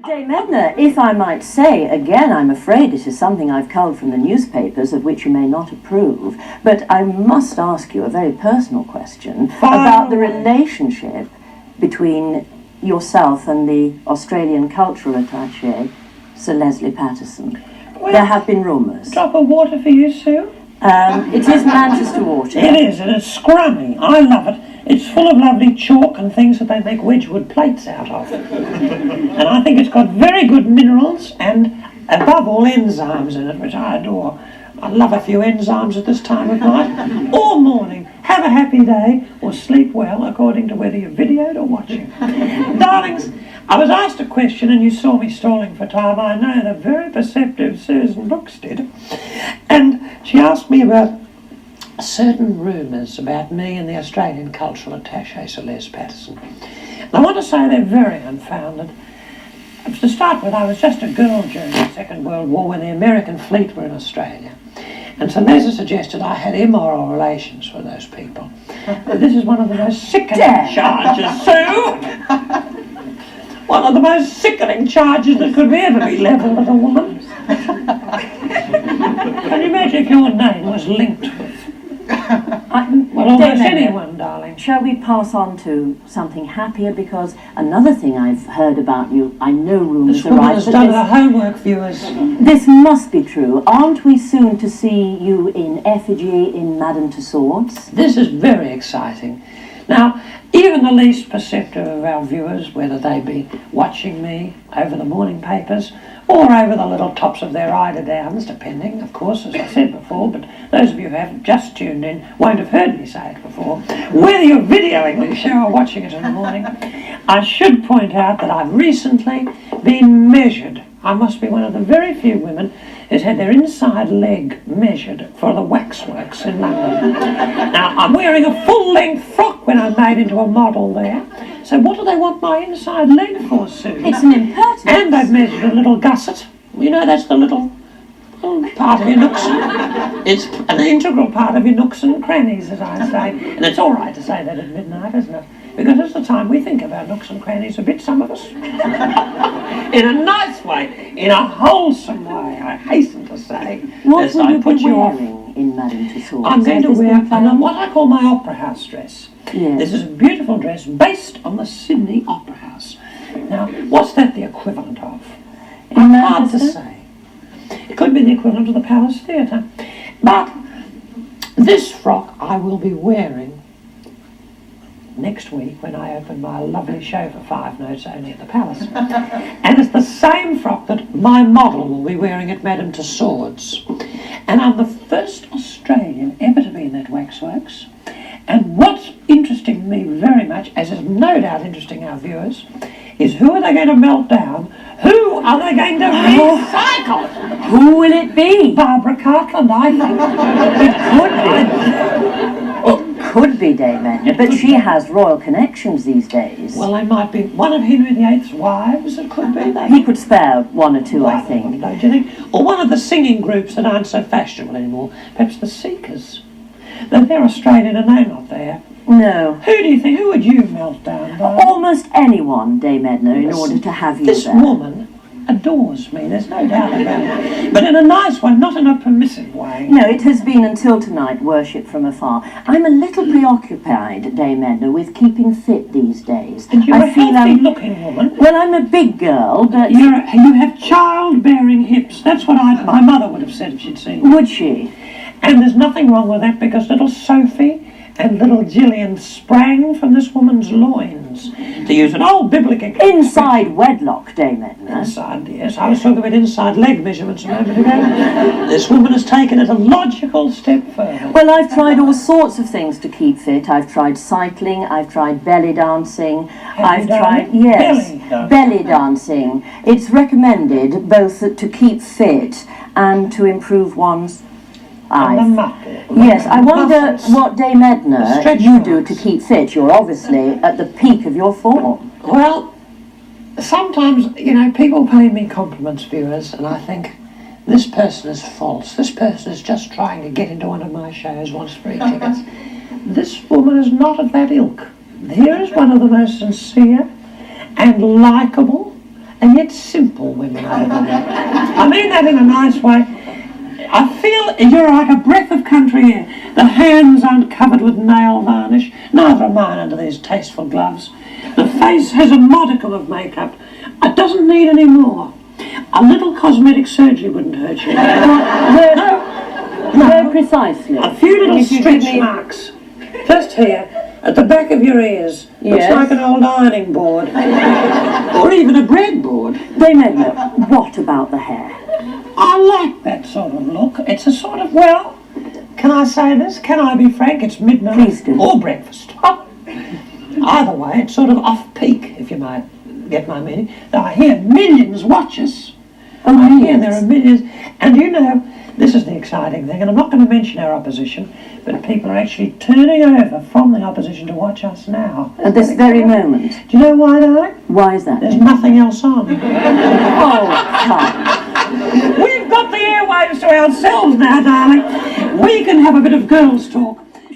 Dame Edna, if I might say, again, I'm afraid it is something I've culled from the newspapers, of which you may not approve, but I must ask you a very personal question about the relationship between yourself and the Australian cultural attaché, Sir Leslie Patterson. Well, there have been rumours. Drop of water for you, Sue? It is Manchester water. It is, and it's scrummy. I love it. It's full of lovely chalk and things that they make Wedgwood plates out of. And I think it's got very good minerals and, above all, enzymes in it, which I adore. I love a few enzymes at this time of night. All morning. Have a happy day or sleep well, according to whether you're videoed or watching. Darlings, I was asked a question and you saw me stalling for time. I know the very perceptive Susan Brooks did. And she asked me about certain rumours about me and the Australian cultural attaché, Sir Les Patterson. And I want to say they're very unfounded. To start with, I was just a girl during the Second World War when the American fleet were in Australia. And Sir Les suggested I had immoral relations with those people. This is one of the most sickening charges, Sue! One of the most sickening charges that could ever be levelled at a woman. Can you imagine if your name was linked with well, almost anyone, darling? Shall we pass on to something happier? Because another thing I've heard about you, I know rumours are right. This woman has done the homework, viewers. This must be true. Aren't we soon to see you in effigy in Madame Tussauds? This is very exciting. Now, even the least perceptive of our viewers, whether they be watching me over the morning papers or over the little tops of their eider-downs, depending, of course, as I said before, but those of you who have just tuned in won't have heard me say it before. Whether you're videoing the show or watching it in the morning, I should point out that I've recently been measured. I must be one of the very few women who's had their inside leg measured for the waxworks in London. Now, I'm wearing a full-length frock when I'm made into a model there. So what do they want my inside leg for, Sue? It's an impertinence. And they've measured a little gusset. You know, that's the little part of your nooks. It's an integral part of your nooks and crannies, as I say. And it's all right to say that at midnight, isn't it? Because it's the time we think about nooks and crannies a bit, some of us. In a nice way, in a wholesome way, I hasten to say. What will you be wearing in Madame Tussauds? I'm going to wear what I call my opera house dress. Yes. This is a beautiful dress based on the Sydney Opera House. Now, what's that the equivalent of? It's hard to say. It could be the equivalent of the Palace Theatre. But this frock I will be wearing next week when I open my lovely show for 5 notes only at the Palace. And it's the same frock that my model will be wearing at Madame Tussauds. And I'm the first Australian ever to be in that waxworks. And what's interesting me very much, as is no doubt interesting our viewers, is who are they going to melt down? Who are they going to recycle? Who will it be? Barbara Cartland, I think. It could be Dame Edna, but she has royal connections these days. Well, they might be one of Henry VIII's wives, it could be. He could spare 1 or 2, I think. Don't you think? Or one of the singing groups that aren't so fashionable anymore. Perhaps the Seekers. They're Australian and they're not there. No. Who do you think? Who would you melt down by? Almost anyone, Dame Edna, in order to have you this there. This woman adores me, there's no doubt about it. But in a nice way, not in a permissive way. No, it has been until tonight worship from afar. I'm a little preoccupied, Dame Edna, with keeping fit these days. And you're a healthy-looking woman. Well, I'm a big girl, but you have childbearing hips. That's what my mother would have said if she'd seen you. Would she? And there's nothing wrong with that because little Sophie and little Gillian sprang from this woman's loins. To use an old biblical... Inside wedlock, Dame Edna. Inside, yes. I was talking about inside leg measurements a moment ago. This woman has taken it a logical step further. Well, I've tried all sorts of things to keep fit. I've tried cycling, I've tried belly dancing, I've tried... Yes, belly dancing. It's recommended both to keep fit and to improve one's Yes, I wonder what Dame Edna you do to keep fit. You're obviously at the peak of your form. Well, sometimes, you know, people pay me compliments, viewers, and I think this person is false. This person is just trying to get into one of my shows, wants free tickets. This woman is not of that ilk. Here is one of the most sincere and likeable and yet simple women over there. I mean that in a nice way. I feel you're like a breath of country air. The hands aren't covered with nail varnish, neither are mine under these tasteful gloves. The face has a modicum of makeup. It doesn't need any more. A little cosmetic surgery wouldn't hurt you. No, precisely. A few little stretch marks. Just here, at the back of your ears. Yes. Looks like an old ironing board. Or even a breadboard. They may know. What about the hair? I like that sort of look. It's a sort of, well, can I say this? Can I be frank? It's midnight. Please do. Or breakfast. Oh. Either way, it's sort of off-peak, if you might get my meaning. Though I hear millions watch us. Oh, I hear there are millions. And you know, this is the exciting thing, and I'm not going to mention our opposition, but people are actually turning over from the opposition to watch us now. At this very moment. Do you know why, darling? Why is that? There's nothing else on. Oh, come. We've got the airwaves to ourselves now, darling. We can have a bit of girls' talk.